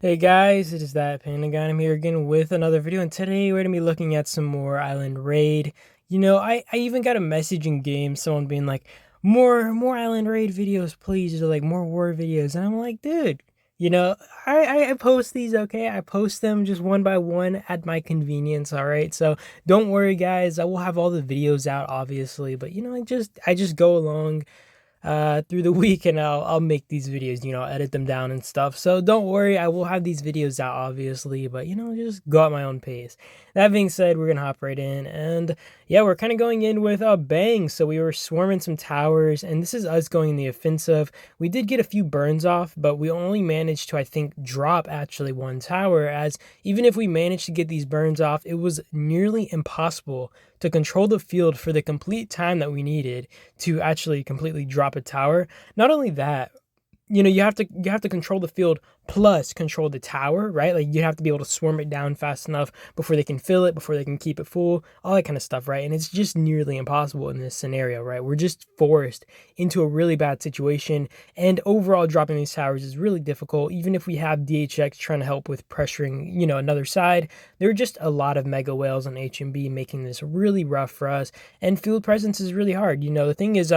Hey guys, it is that Panda Guy. I'm here again with another video, and today we're gonna be looking at some more Island Raid. I even got a message in game, someone being like, more Island Raid videos, please, or like more war videos. And I'm like, dude, you know, I post these, okay? I post them just one by one at my convenience, all right? So don't worry, guys. I will have all the videos out, obviously, but I just go along through the week, and I'll make these videos, edit them down and stuff. So don't worry, I will have these videos out obviously, but just go at my own pace. That being said, we're gonna hop right in, and yeah, we're kind of going in with a bang. So we were swarming some towers, and this is us going in the offensive. We did get a few burns off, but we only managed to, I think, drop actually one tower, as even if we managed to get these burns off, it was nearly impossible to control the field for the complete time that we needed to actually completely drop a tower. Not only that, you have to control the field plus control the tower, right? Like you have to be able to swarm it down fast enough before they can fill it, before they can keep it full, all that kind of stuff, right? And it's just nearly impossible in this scenario, right? We're just forced into a really bad situation, and overall dropping these towers is really difficult. Even if we have DHX trying to help with pressuring, another side, there are just a lot of mega whales on HMB making this really rough for us, and field presence is really hard. The thing is,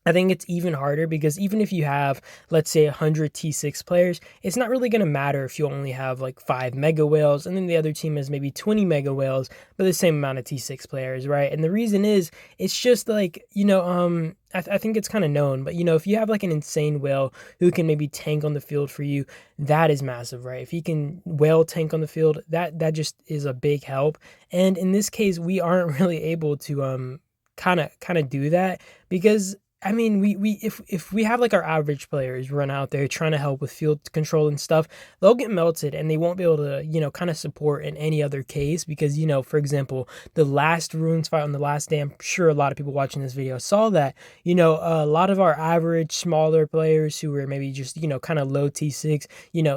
I think it's even harder because even if you have, let's say, 100 T6 players, it's not really going to matter if you only have like 5 mega whales and then the other team has maybe 20 mega whales, but the same amount of T6 players, right? And the reason is, it's just like, I think it's kind of known, but if you have like an insane whale who can maybe tank on the field for you, that is massive, right? If he can whale tank on the field, that just is a big help. And in this case, we aren't really able to kind of do that because I mean, if we have like our average players run out there trying to help with field control and stuff, they'll get melted and they won't be able to, kind of support in any other case because, for example, the last runes fight on the last day, I'm sure a lot of people watching this video saw that, a lot of our average smaller players who were maybe just, kind of low T6,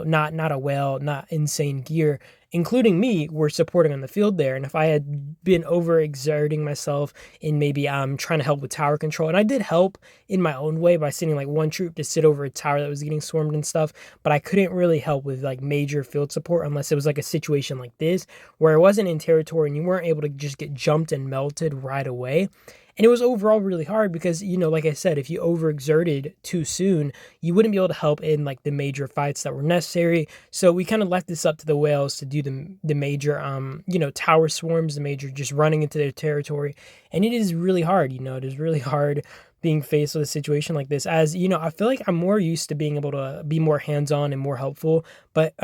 not a whale, not insane gear, including me, were supporting on the field there. And if I had been overexerting myself in maybe trying to help with tower control, and I did help in my own way by sending like one troop to sit over a tower that was getting swarmed and stuff, but I couldn't really help with like major field support unless it was like a situation like this where it wasn't in territory and you weren't able to just get jumped and melted right away. And it was overall really hard because, like I said, if you overexerted too soon, you wouldn't be able to help in like the major fights that were necessary. So we kind of left this up to the whales to do the major tower swarms, the major just running into their territory. And it is really hard, it is really hard being faced with a situation like this, as I feel like I'm more used to being able to be more hands-on and more helpful, but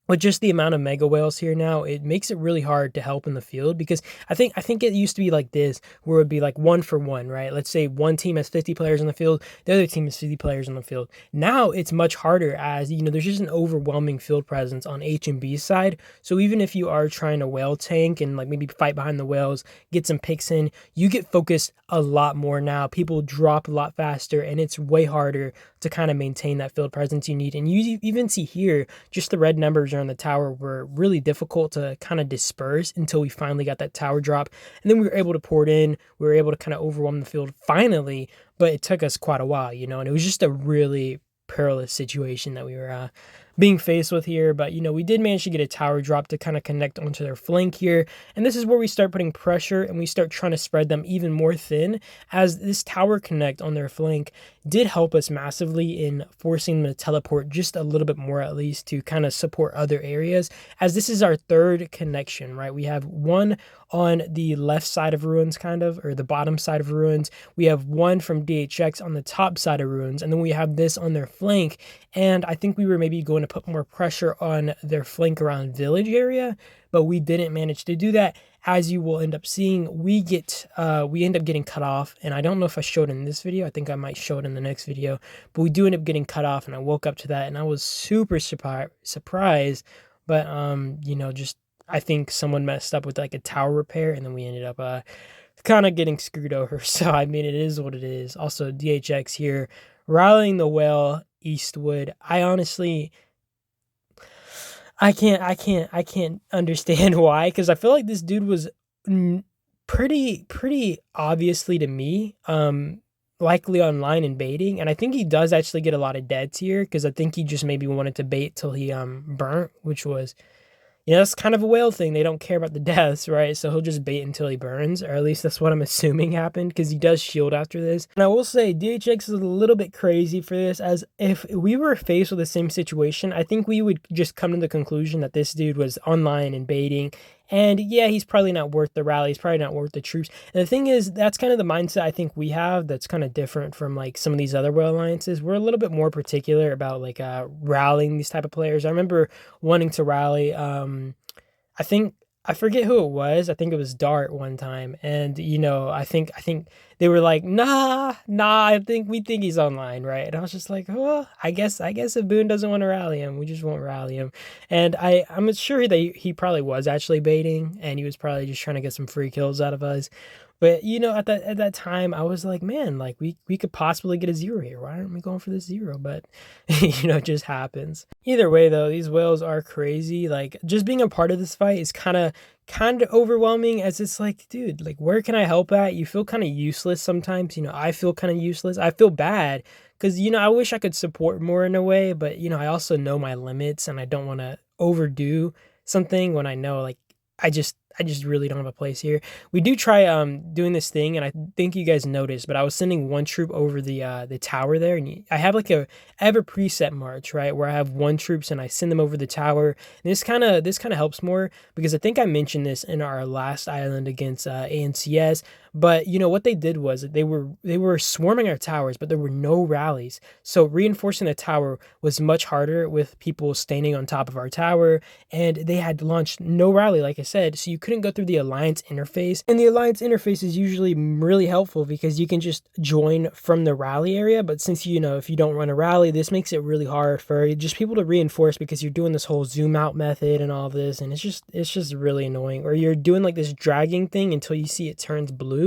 with just the amount of mega whales here now, it makes it really hard to help in the field because I think it used to be like this, where it would be like 1-for-1, right? Let's say one team has 50 players on the field, the other team has 50 players on the field. Now it's much harder, as there's just an overwhelming field presence on H and B side. So even if you are trying to whale tank and like maybe fight behind the whales, get some picks in, you get focused a lot more now. People drop a lot faster, and it's way harder to kind of maintain that field presence you need. And you even see here, just the red numbers on the tower were really difficult to kind of disperse until we finally got that tower drop. And then we were able to pour it in. We were able to kind of overwhelm the field finally, but it took us quite a while, and it was just a really perilous situation that we were being faced with here. But we did manage to get a tower drop to kind of connect onto their flank here, and this is where we start putting pressure and we start trying to spread them even more thin, as this tower connect on their flank did help us massively in forcing them to teleport just a little bit more, at least, to kind of support other areas, as this is our third connection, right? We have one on the left side of ruins, kind of, or the bottom side of ruins. We have one from DHX on the top side of ruins, and then we have this on their flank. And I think we were maybe going to put more pressure on their flank around village area, but we didn't manage to do that. As you will end up seeing, we end up getting cut off, and I don't know if I showed in this video. I think I might show it in the next video, but we do end up getting cut off, and I woke up to that, and I was super surprised. But just I think someone messed up with like a tower repair, and then we ended up kind of getting screwed over. So I mean, it is what it is. Also, DHX here rallying the whale Eastwood. I honestly, I can't understand why, because I feel like this dude was pretty obviously to me likely online and baiting, and I think he does actually get a lot of deads here because I think he just maybe wanted to bait till he burnt, which was, that's kind of a whale thing. They don't care about the deaths, right? So he'll just bait until he burns, or at least that's what I'm assuming happened, because he does shield after this. And I will say, DHX is a little bit crazy for this, as if we were faced with the same situation, I think we would just come to the conclusion that this dude was online and baiting. And yeah, he's probably not worth the rally. He's probably not worth the troops. And the thing is, that's kind of the mindset I think we have that's kind of different from like some of these other whale alliances. We're a little bit more particular about like rallying these type of players. I remember wanting to rally I think I forget who it was. I think it was Dart one time, and I think they were like, nah. I think we think he's online, right? And I was just like, oh, I guess if Boone doesn't want to rally him, we just won't rally him. And I'm sure that he probably was actually baiting, and he was probably just trying to get some free kills out of us. But at that time, I was like, man, like we could possibly get a zero here. Why aren't we going for this zero? But it just happens. Either way, though, these whales are crazy. Like just being a part of this fight is kind of overwhelming, as it's like, dude, like where can I help at? You feel kind of useless sometimes. I feel kind of useless. I feel bad because I wish I could support more in a way, but I also know my limits and I don't want to overdo something when I know like I just really don't have a place here. We do try doing this thing, and I think you guys noticed, but I was sending one troop over the tower there, and I have like I have a preset march, right, where I have one troops and I send them over the tower. And this kind of helps more because I think I mentioned this in our last island against ANCS. But what they did was they were swarming our towers, but there were no rallies. So reinforcing the tower was much harder with people standing on top of our tower, and they had launched no rally, like I said. So you couldn't go through the alliance interface, and the alliance interface is usually really helpful because you can just join from the rally area. But since if you don't run a rally, this makes it really hard for just people to reinforce because you're doing this whole zoom out method and all this, and it's just really annoying. Or you're doing like this dragging thing until you see it turns blue.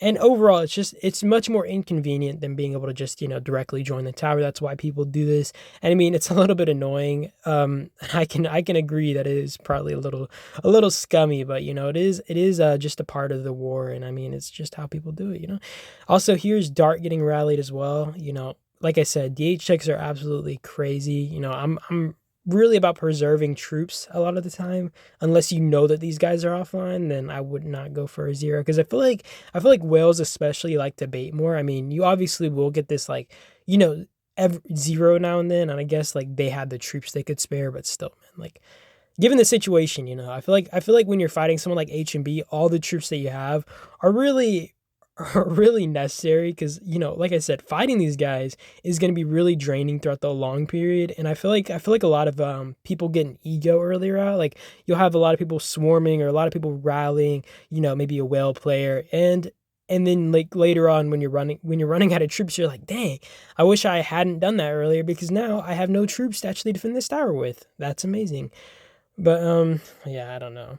And overall, it's much more inconvenient than being able to just directly join the tower. That's why people do this. And I mean, it's a little bit annoying. I can agree that it is probably a little scummy, but it is just a part of the war. And I mean, it's just how people do it. Also, here's Dart getting rallied as well. Like I said, DH checks are absolutely crazy. I'm really about preserving troops a lot of the time. Unless you know that these guys are offline, then I would not go for a zero, because I feel like whales especially like to bait more. I mean, you obviously will get this like zero now and then, and I guess like they had the troops they could spare, but still, man, like given the situation, I feel like when you're fighting someone like H&B, all the troops that you have are really are really necessary because like I said, fighting these guys is going to be really draining throughout the long period. And I feel like a lot of people get an ego earlier out. Like you'll have a lot of people swarming or a lot of people rallying, maybe a whale player, and then like later on when you're running out of troops, you're like, dang, I wish I hadn't done that earlier because now I have no troops to actually defend this tower with. That's amazing. But yeah, I don't know.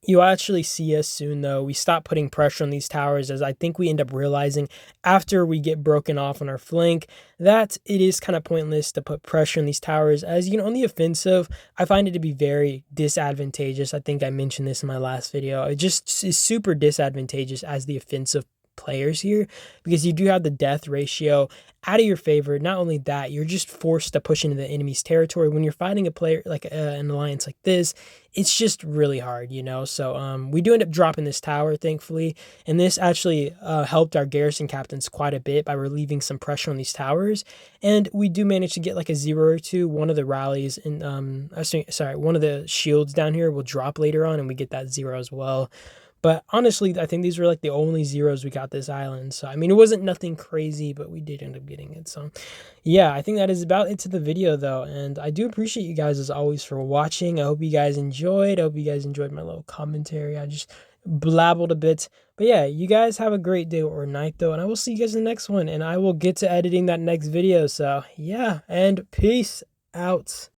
You'll actually see us soon, though. We stop putting pressure on these towers, as I think we end up realizing after we get broken off on our flank that it is kind of pointless to put pressure on these towers. As on the offensive, I find it to be very disadvantageous. I think I mentioned this in my last video. It just is super disadvantageous as the offensive players here because you do have the death ratio out of your favor. Not only that, you're just forced to push into the enemy's territory when you're fighting a player like an alliance like this. It's just really hard, so we do end up dropping this tower, thankfully, and this actually helped our garrison captains quite a bit by relieving some pressure on these towers. And we do manage to get like a zero or two. One of the rallies and one of the shields down here will drop later on, and we get that zero as well. But honestly, I think these were like the only zeros we got this island. So, I mean, it wasn't nothing crazy, but we did end up getting it. So, yeah, I think that is about it to the video, though. And I do appreciate you guys, as always, for watching. I hope you guys enjoyed. I hope you guys enjoyed my little commentary. I just blabbled a bit. But yeah, you guys have a great day or night, though. And I will see you guys in the next one. And I will get to editing that next video. So, yeah, and peace out.